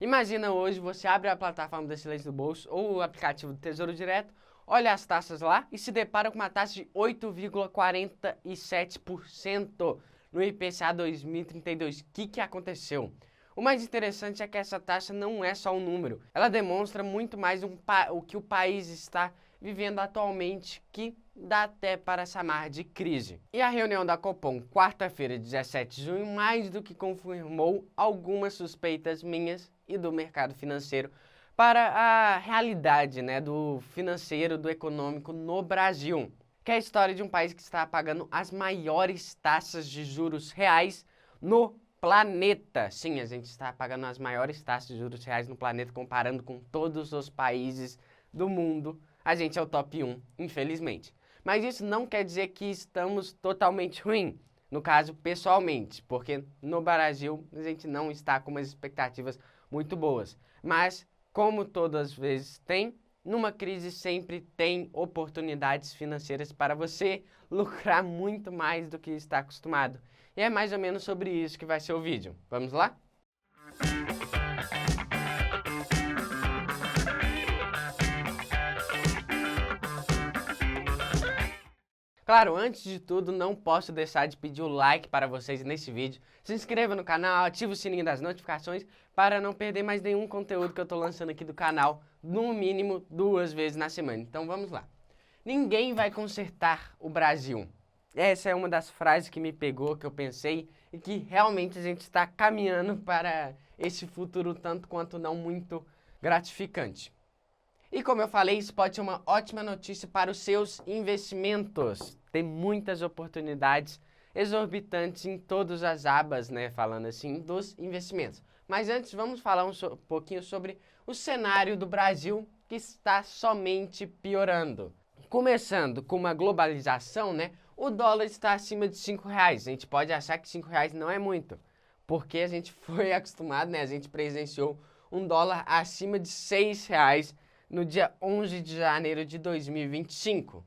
Imagina hoje você abre a plataforma da Excelência do Bolso ou o aplicativo do Tesouro Direto, olha as taxas lá e se depara com uma taxa de 8,47% no IPCA 2032. O que aconteceu? O mais interessante é que essa taxa não é só um número, ela demonstra muito mais o que o país está vivendo atualmente, que dá até para chamar de crise. E a reunião da Copom, quarta-feira, 17 de junho, mais do que confirmou algumas suspeitas minhas e do mercado financeiro para a realidade, do financeiro, do econômico no Brasil, que é a história de um país que está pagando as maiores taxas de juros reais no planeta. Sim, a gente está pagando as maiores taxas de juros reais no planeta, comparando com todos os países do mundo. A gente é o top 1, infelizmente. Mas isso não quer dizer que estamos totalmente ruim, no caso, pessoalmente, porque no Brasil a gente não está com umas expectativas muito boas. Mas, como todas as vezes tem, numa crise sempre tem oportunidades financeiras para você lucrar muito mais do que está acostumado. E é mais ou menos sobre isso que vai ser o vídeo. Vamos lá? Claro, antes de tudo, não posso deixar de pedir o like para vocês nesse vídeo. Se inscreva no canal, ative o sininho das notificações para não perder mais nenhum conteúdo que eu estou lançando aqui do canal, no mínimo 2 vezes na semana. Então vamos lá. Ninguém vai consertar o Brasil. Essa é uma das frases que me pegou, que eu pensei, e que realmente a gente está caminhando para esse futuro tanto quanto não muito gratificante. E como eu falei, isso pode ser uma ótima notícia para os seus investimentos. Tem muitas oportunidades exorbitantes em todas as abas, falando assim, dos investimentos. Mas antes, vamos falar um pouquinho sobre o cenário do Brasil, que está somente piorando. Começando com uma globalização, o dólar está acima de R$5. A gente pode achar que R$5 não é muito, porque a gente foi acostumado, a gente presenciou um dólar acima de R$6 no dia 11 de janeiro de 2025.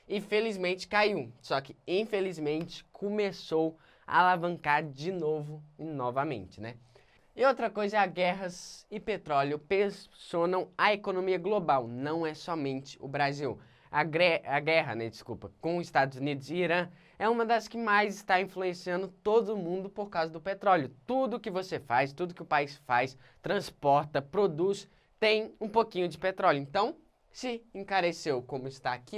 Infelizmente caiu, só que infelizmente começou a alavancar de novo e novamente, E outra coisa é guerras e petróleo pressionam a economia global, não é somente o Brasil. A guerra, com os Estados Unidos e Irã é uma das que mais está influenciando todo mundo por causa do petróleo. Tudo que você faz, tudo que o país faz, transporta, produz, tem um pouquinho de petróleo. Então, se encareceu como está aqui,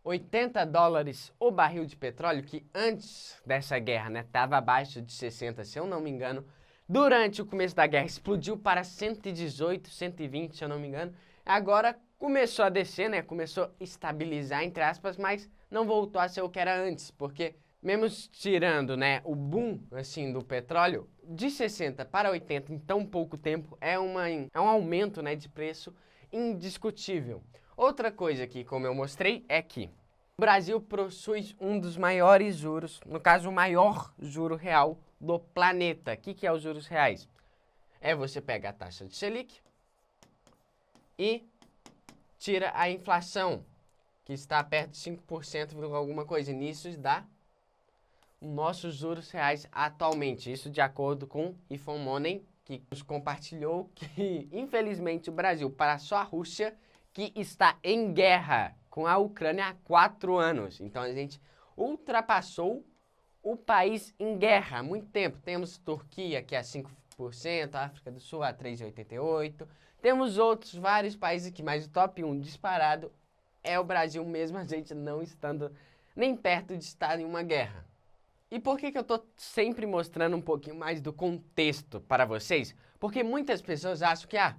$80 o barril de petróleo, que antes dessa guerra, estava abaixo de 60, se eu não me engano. Durante o começo da guerra explodiu para 118, 120, se eu não me engano. Agora começou a descer, começou a estabilizar, entre aspas, mas não voltou a ser o que era antes, porque mesmo tirando, o boom, assim, do petróleo, de 60 para 80 em tão pouco tempo é um aumento, de preço indiscutível. Outra coisa que, como eu mostrei, é que o Brasil possui um dos maiores juros, no caso, o maior juro real do planeta. O que é os juros reais? É você pega a taxa de Selic e tira a inflação, que está perto de 5%, alguma coisa. Nisso dá nossos juros reais atualmente. Isso de acordo com IFOMoney, que nos compartilhou que, infelizmente, o Brasil passou a Rússia, que está em guerra com a Ucrânia há 4 anos. Então, a gente ultrapassou o país em guerra há muito tempo. Temos Turquia, que é a 5%, África do Sul a 3,88%. Temos outros vários países aqui, mas o top 1 disparado é o Brasil, mesmo a gente não estando nem perto de estar em uma guerra. E por que eu tô sempre mostrando um pouquinho mais do contexto para vocês? Porque muitas pessoas acham que a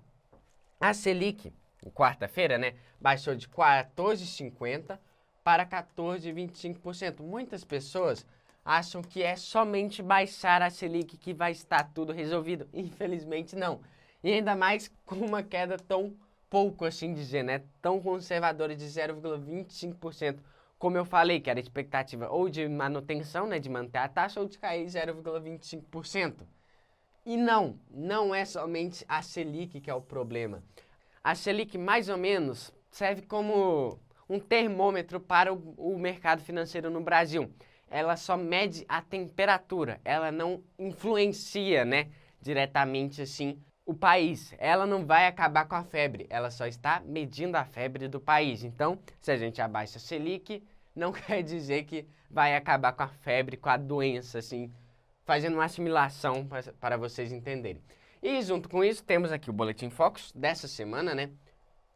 Selic, quarta-feira, baixou de 14,50% para 14,25%. Muitas pessoas acham que é somente baixar a Selic que vai estar tudo resolvido. Infelizmente não. E ainda mais com uma queda tão pouco, assim dizer, tão conservadora de 0,25%. Como eu falei, que era a expectativa ou de manutenção, de manter a taxa, ou de cair 0,25%. E não é somente a Selic que é o problema. A Selic, mais ou menos, serve como um termômetro para o mercado financeiro no Brasil. Ela só mede a temperatura, ela não influencia, diretamente assim o país. Ela não vai acabar com a febre, ela só está medindo a febre do país. Então, se a gente abaixa a Selic, não quer dizer que vai acabar com a febre, com a doença, assim, fazendo uma assimilação para vocês entenderem. E junto com isso, temos aqui o Boletim Focus dessa semana, né?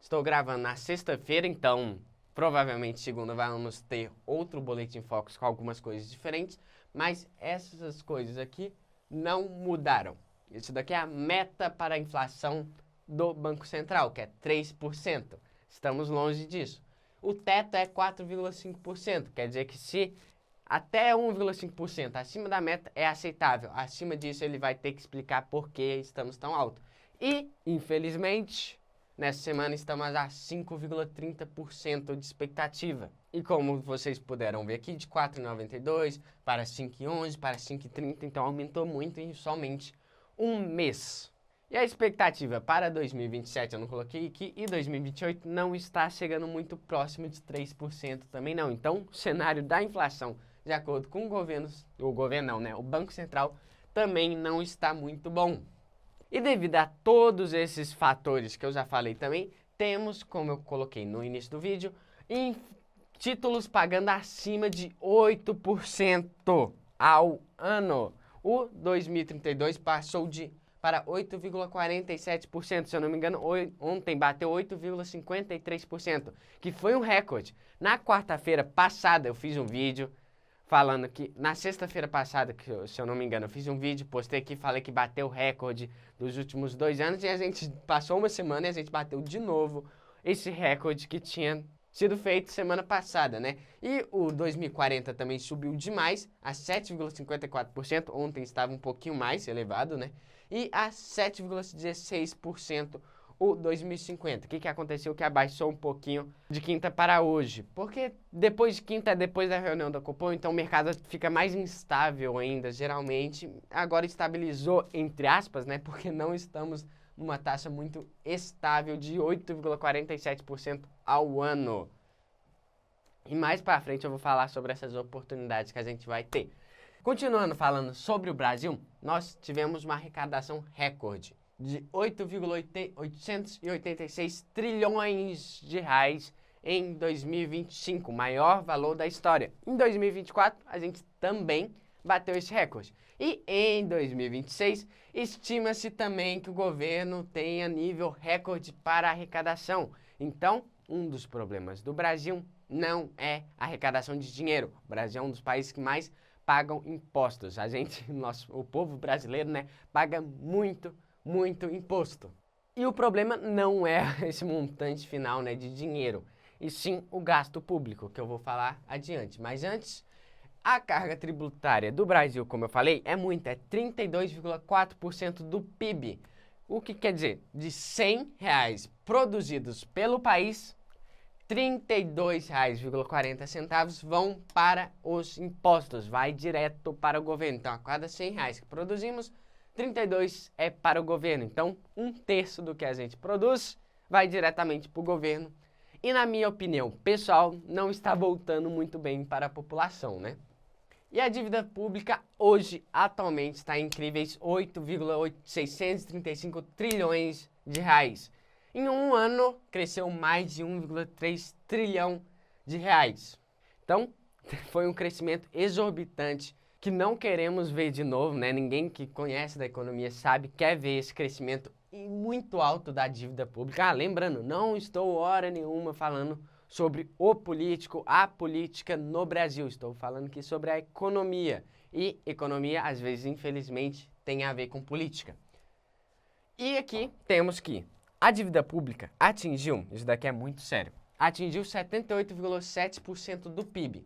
Estou gravando na sexta-feira, então provavelmente segunda vamos ter outro Boletim Focus com algumas coisas diferentes, mas essas coisas aqui não mudaram. Isso daqui é a meta para a inflação do Banco Central, que é 3%. Estamos longe disso. O teto é 4,5%, quer dizer que se até 1,5% acima da meta é aceitável. Acima disso ele vai ter que explicar por que estamos tão alto. E, infelizmente, nessa semana estamos a 5,30% de expectativa. E como vocês puderam ver aqui, de 4,92 para 5,11 para 5,30, então aumentou muito em somente um mês. E a expectativa para 2027, eu não coloquei aqui, e 2028 não está chegando muito próximo de 3% também não. Então, o cenário da inflação, de acordo com o Banco Central, também não está muito bom. E devido a todos esses fatores que eu já falei também, temos, como eu coloquei no início do vídeo, títulos pagando acima de 8% ao ano. O 2032 passou para 8,47%, se eu não me engano, ontem bateu 8,53%, que foi um recorde. Na quarta-feira passada eu fiz um vídeo falando que, na sexta-feira passada, que, se eu não me engano, eu fiz um vídeo, postei aqui, falei que bateu o recorde dos últimos 2 anos, e a gente passou uma semana e a gente bateu de novo esse recorde que tinha sido feito semana passada, né? E o 2040 também subiu demais, a 7,54%, ontem estava um pouquinho mais elevado, né? E a 7,16% o 2050. O que aconteceu? Que abaixou um pouquinho de quinta para hoje. Porque depois de quinta, depois da reunião da Copom, então o mercado fica mais instável ainda, geralmente. Agora estabilizou, entre aspas, né? Porque não estamos numa taxa muito estável de 8,47% ao ano. E mais para frente eu vou falar sobre essas oportunidades que a gente vai ter. Continuando falando sobre o Brasil, nós tivemos uma arrecadação recorde de 8,886 trilhões de reais em 2025, o maior valor da história. Em 2024, a gente também bateu esse recorde. E em 2026, estima-se também que o governo tenha nível recorde para arrecadação. Então, um dos problemas do Brasil não é a arrecadação de dinheiro. O Brasil é um dos países que mais pagam impostos. O povo brasileiro, né, paga muito imposto. E o problema não é esse montante final, né, de dinheiro, e sim o gasto público, que eu vou falar adiante. Mas antes, a carga tributária do Brasil, como eu falei, é 32,4% do PIB. O que quer dizer? De R$100 produzidos pelo país, R$32,40 vão para os impostos, vai direto para o governo. Então, a cada R$100 que produzimos, 32 é para o governo. Então, 1/3 do que a gente produz vai diretamente para o governo. E na minha opinião pessoal, não está voltando muito bem para a população, né? E a dívida pública hoje, atualmente, está em incríveis 8,635 trilhões de reais. Em um ano, cresceu mais de 1,3 trilhão de reais. Então, foi um crescimento exorbitante que não queremos ver de novo, né? Ninguém que conhece da economia quer ver esse crescimento muito alto da dívida pública. Lembrando, não estou hora nenhuma falando sobre o político, a política no Brasil. Estou falando aqui sobre a economia. E economia, às vezes, infelizmente, tem a ver com política. E aqui temos que a dívida pública atingiu, isso daqui é muito sério, atingiu 78,7% do PIB. O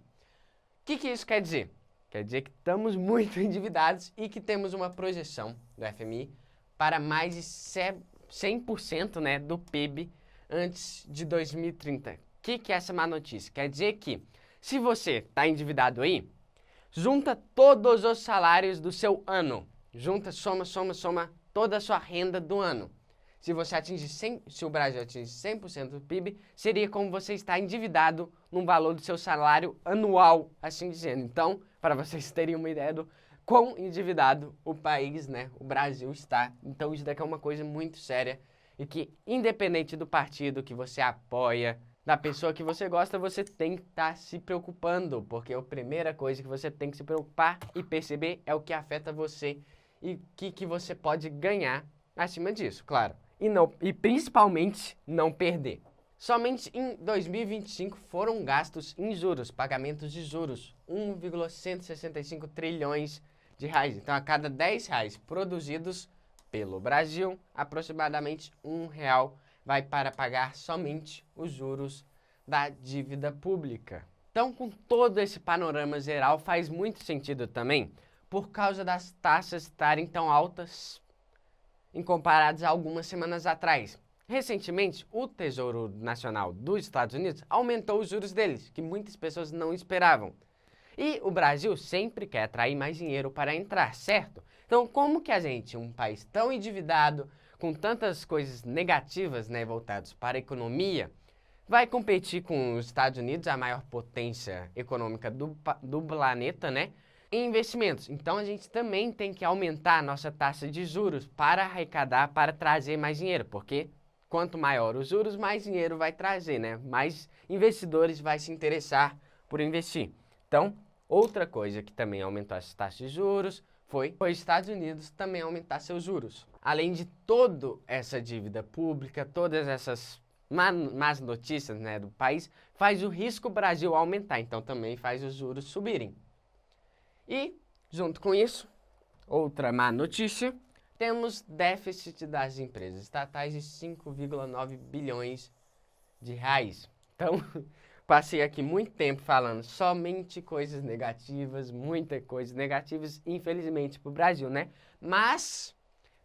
que isso quer dizer? Quer dizer que estamos muito endividados e que temos uma projeção do FMI para mais de 100%, né, do PIB antes de 2030. O que é essa má notícia? Quer dizer que, se você está endividado aí, junta todos os salários do seu ano. Junta, soma toda a sua renda do ano. Se o Brasil atingir 100% do PIB, seria como você está endividado no valor do seu salário anual, assim dizendo. Então, para vocês terem uma ideia do quão endividado o país, né, o Brasil está. Então isso daqui é uma coisa muito séria e que, independente do partido que você apoia, da pessoa que você gosta, você tem que estar se preocupando, porque a primeira coisa que você tem que se preocupar e perceber é o que afeta você e o que você pode ganhar acima disso, claro. E principalmente não perder. Somente em 2025 foram gastos em juros, pagamentos de juros, 1,165 trilhões de reais. Então, a cada 10 reais produzidos pelo Brasil, aproximadamente R$ 1 vai para pagar somente os juros da dívida pública. Então, com todo esse panorama geral, faz muito sentido também, por causa das taxas estarem tão altas em comparadas a algumas semanas atrás. Recentemente, o Tesouro Nacional dos Estados Unidos aumentou os juros deles, que muitas pessoas não esperavam. E o Brasil sempre quer atrair mais dinheiro para entrar, certo? Então, como que a gente, um país tão endividado, com tantas coisas negativas, né, voltadas para a economia, vai competir com os Estados Unidos, a maior potência econômica do planeta, né, em investimentos? Então, a gente também tem que aumentar a nossa taxa de juros para arrecadar, para trazer mais dinheiro, porque quanto maior os juros, mais dinheiro vai trazer, né? Mais investidores vai se interessar por investir. Então, outra coisa que também aumentou as taxas de juros foi os Estados Unidos também aumentar seus juros. Além de toda essa dívida pública, todas essas más notícias, né, do país, faz o risco Brasil aumentar, então também faz os juros subirem. E, junto com isso, outra má notícia, temos déficit das empresas estatais de 5,9 bilhões de reais. Então, passei aqui muito tempo falando somente coisas negativas, muitas coisas negativas, infelizmente, para o Brasil, né? Mas,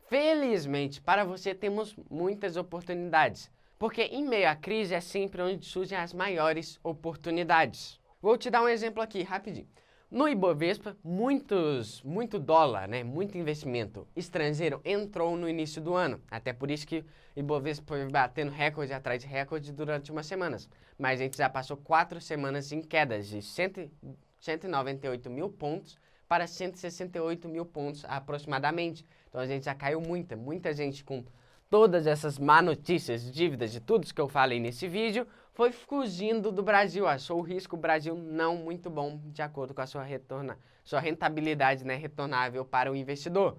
felizmente, para você temos muitas oportunidades. Porque em meio à crise é sempre onde surgem as maiores oportunidades. Vou te dar um exemplo aqui, rapidinho. No Ibovespa, muito dólar, né, muito investimento estrangeiro entrou no início do ano. Até por isso que o Ibovespa foi batendo recorde atrás de recorde durante umas semanas. Mas a gente já passou 4 semanas em quedas de 198 mil pontos para 168 mil pontos aproximadamente. Então a gente já caiu muita gente com todas essas má notícias, dívidas de tudo que eu falei nesse vídeo, foi fugindo do Brasil, achou o risco Brasil não muito bom, de acordo com a sua rentabilidade, né, retornável para o investidor.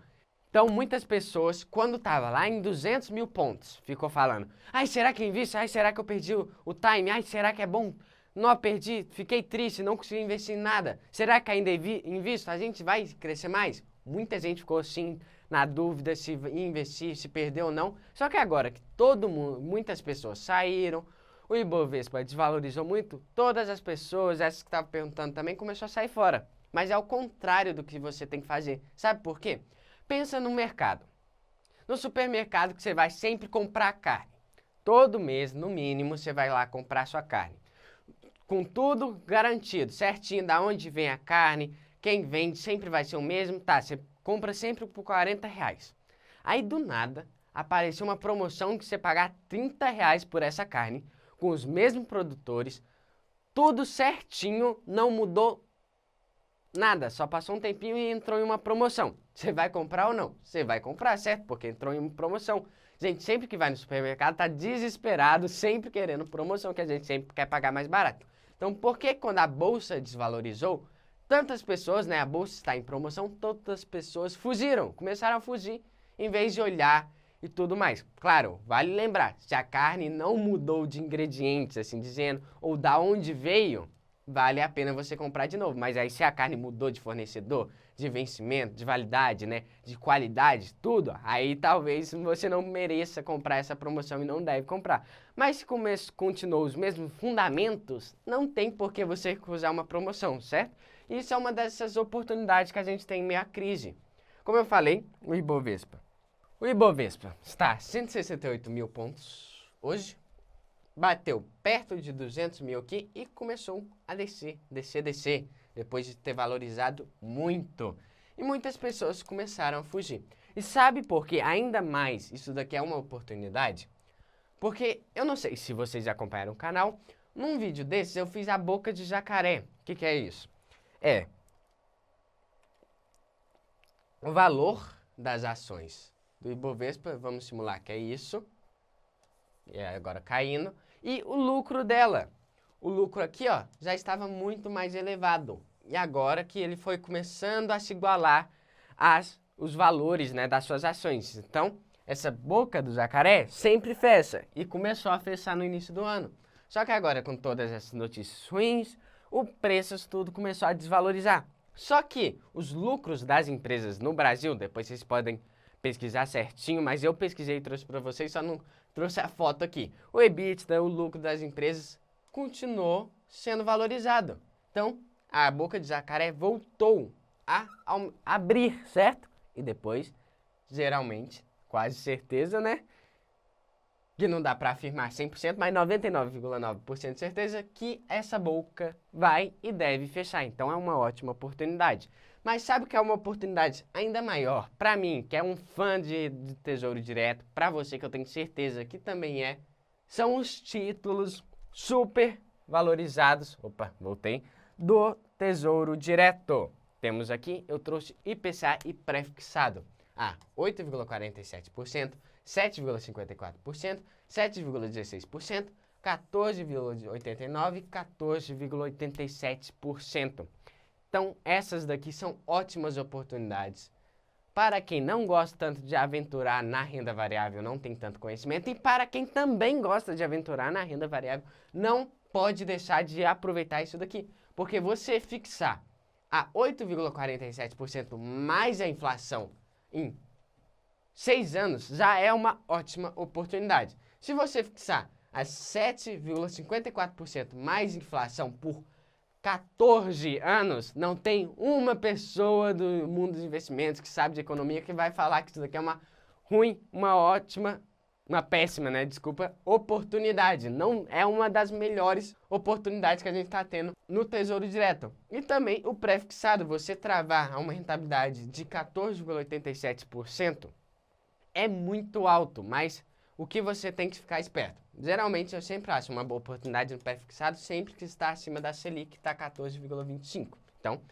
Então, muitas pessoas, quando estava lá em 200 mil pontos, ficou falando, ai, será que eu invisto? Ai, será que eu perdi o time? Ai, será que é bom? Não, perdi, fiquei triste, não consegui investir em nada. Será que ainda invisto? A gente vai crescer mais? Muita gente ficou assim, na dúvida se investir, se perdeu ou não. Só que agora que todo mundo, muitas pessoas saíram, o Ibovespa desvalorizou muito, todas as pessoas, essas que estavam perguntando também, começou a sair fora. Mas é o contrário do que você tem que fazer. Sabe por quê? Pensa no mercado. No supermercado que você vai sempre comprar carne. Todo mês, no mínimo, você vai lá comprar sua carne. Com tudo garantido, certinho, da onde vem a carne, quem vende sempre vai ser o mesmo, tá, você compra sempre por 40 reais. Aí, do nada, apareceu uma promoção que você pagar 30 reais por essa carne, com os mesmos produtores, tudo certinho, não mudou nada, só passou um tempinho e entrou em uma promoção. Você vai comprar ou não? Você vai comprar, certo? Porque entrou em promoção. Gente, sempre que vai no supermercado tá desesperado, sempre querendo promoção, que a gente sempre quer pagar mais barato. Então, por que quando a bolsa desvalorizou, tantas pessoas, né, a bolsa está em promoção, todas as pessoas fugiram, começaram a fugir, em vez de olhar e tudo mais. Claro, vale lembrar, se a carne não mudou de ingredientes, assim dizendo, ou da onde veio, vale a pena você comprar de novo. Mas aí se a carne mudou de fornecedor, de vencimento, de validade, né, de qualidade, tudo, aí talvez você não mereça comprar essa promoção e não deve comprar. Mas se continuou os mesmos fundamentos, não tem por que você recusar uma promoção, certo? Isso é uma dessas oportunidades que a gente tem em meio à crise. Como eu falei, o Ibovespa. O Ibovespa está a 168 mil pontos hoje, bateu perto de 200 mil aqui e começou a descer, depois de ter valorizado muito. E muitas pessoas começaram a fugir. E sabe por que ainda mais isso daqui é uma oportunidade? Porque eu não sei se vocês já acompanharam o canal, num vídeo desses eu fiz a boca de jacaré. O que é isso? o valor das ações do Ibovespa, vamos simular que é isso, agora caindo, e o lucro dela. O lucro aqui, ó, já estava muito mais elevado. E agora que ele foi começando a se igualar os valores, né, das suas ações. Então, essa boca do jacaré sempre fecha e começou a fechar no início do ano. Só que agora, com todas essas notícias ruins, o preço tudo começou a desvalorizar. Só que os lucros das empresas no Brasil, depois vocês podem pesquisar certinho, mas eu pesquisei e trouxe para vocês, só não trouxe a foto aqui. O EBITDA, o lucro das empresas, continuou sendo valorizado. Então, a boca de jacaré voltou a abrir, certo? E depois, geralmente, quase certeza, né? Que não dá para afirmar 100%, mas 99,9% de certeza que essa boca vai e deve fechar. Então, é uma ótima oportunidade. Mas sabe o que é uma oportunidade ainda maior? Para mim, que é um fã de Tesouro Direto, para você que eu tenho certeza que também é, são os títulos super valorizados, do Tesouro Direto. Temos aqui, eu trouxe IPCA e pré-fixado a 8,47%, 7,54%, 7,16%, 14,89% e 14,87%. Então, essas daqui são ótimas oportunidades para quem não gosta tanto de aventurar na renda variável, não tem tanto conhecimento, e para quem também gosta de aventurar na renda variável, não pode deixar de aproveitar isso daqui, porque você fixar a 8,47% mais a inflação em 6 anos já é uma ótima oportunidade. Se você fixar a 7,54% mais inflação por 14 anos, não tem uma pessoa do mundo dos investimentos que sabe de economia que vai falar que isso daqui é uma ruim, uma ótima, uma péssima, né? Desculpa, oportunidade. Não é uma das melhores oportunidades que a gente está tendo no Tesouro Direto. E também o pré-fixado, você travar a uma rentabilidade de 14,87% é muito alto, mas o que você tem que ficar esperto? Geralmente eu sempre acho uma boa oportunidade no pré-fixado sempre que está acima da Selic, que está 14,25. Então,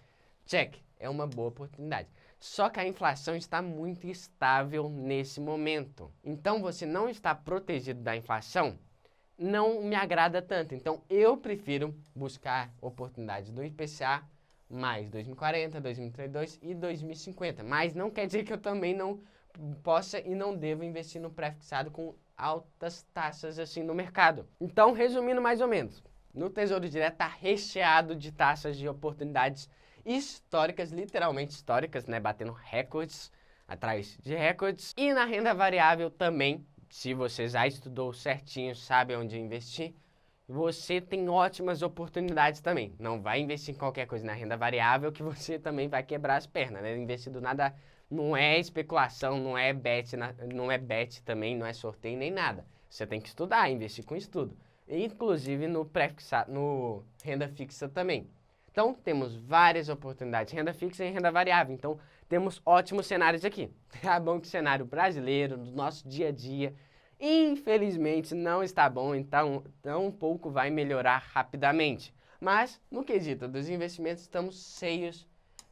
check, é uma boa oportunidade. Só que a inflação está muito estável nesse momento. Então, você não está protegido da inflação, não me agrada tanto. Então, eu prefiro buscar oportunidades do IPCA mais 2040, 2032 e 2050. Mas não quer dizer que eu também não possa e não deva investir no pré-fixado com altas taxas assim no mercado. Então, resumindo mais ou menos, no Tesouro Direto está recheado de taxas de oportunidades históricas, literalmente históricas, né, batendo recordes atrás de recordes. E na renda variável também, se você já estudou certinho, sabe onde investir, você tem ótimas oportunidades também. Não vai investir em qualquer coisa na renda variável que você também vai quebrar as pernas, né? Investir do nada não é especulação, não é bet, não é bet também, não é sorteio nem nada. Você tem que estudar, investir com estudo. Inclusive no pré-fixado, no renda fixa também. Então, temos várias oportunidades, renda fixa e renda variável. Então, temos ótimos cenários aqui. Tá bom que o cenário brasileiro, do nosso dia a dia, infelizmente não está bom, então um pouco vai melhorar rapidamente. Mas, no quesito dos investimentos, estamos cheios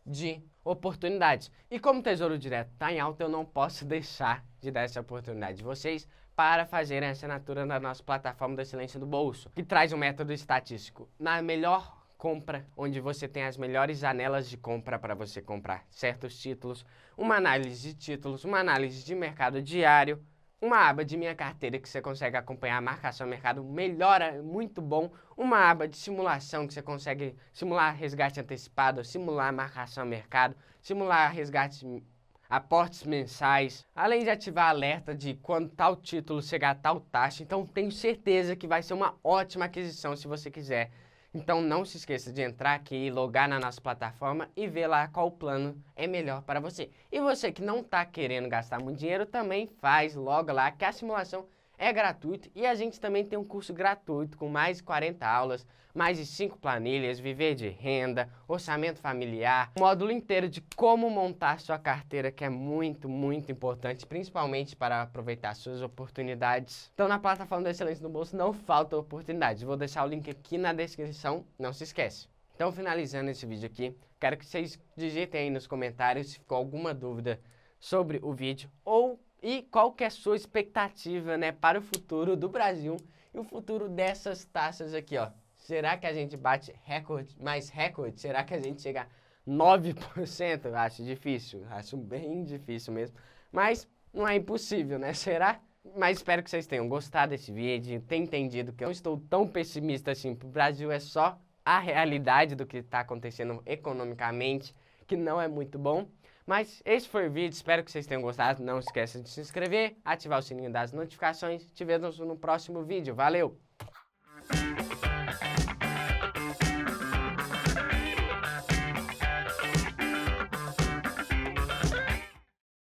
de oportunidades. E como o Tesouro Direto está em alta, eu não posso deixar de dar essa oportunidade de vocês para fazerem a assinatura na nossa plataforma do Excelência do Bolso, que traz um método estatístico na melhor compra, onde você tem as melhores janelas de compra para você comprar certos títulos, uma análise de títulos, uma análise de mercado diário, uma aba de minha carteira que você consegue acompanhar a marcação mercado, melhora, muito bom, uma aba de simulação que você consegue simular resgate antecipado, simular marcação mercado, simular resgate aportes mensais, além de ativar alerta de quando tal título chegar a tal taxa. Então tenho certeza que vai ser uma ótima aquisição se você quiser. Então não se esqueça de entrar aqui, logar na nossa plataforma e ver lá qual plano é melhor para você. E você que não está querendo gastar muito dinheiro, também faz logo lá que a simulação é gratuita e a gente também tem um curso gratuito com mais de 40 aulas, mais de 5 planilhas, viver de renda, orçamento familiar, um módulo inteiro de como montar sua carteira, que é muito, muito importante, principalmente para aproveitar suas oportunidades. Então na plataforma da Excelência no Bolso não falta oportunidades. Vou deixar o link aqui na descrição, não se esquece. Então finalizando esse vídeo aqui, Quero que vocês digitem aí nos comentários se ficou alguma dúvida sobre o vídeo e qual que é a sua expectativa, né, para o futuro do Brasil e o futuro dessas taças aqui, ó. Será que a gente bate mais recorde? Será que a gente chega a 9%? Eu acho difícil, acho bem difícil mesmo. Mas não é impossível, né? Será? Mas espero que vocês tenham gostado desse vídeo, tenham entendido que eu não estou tão pessimista assim pro Brasil, é só a realidade do que está acontecendo economicamente, que não é muito bom. Mas esse foi o vídeo, espero que vocês tenham gostado. Não esqueça de se inscrever, ativar o sininho das notificações. Te vemos no próximo vídeo. Valeu!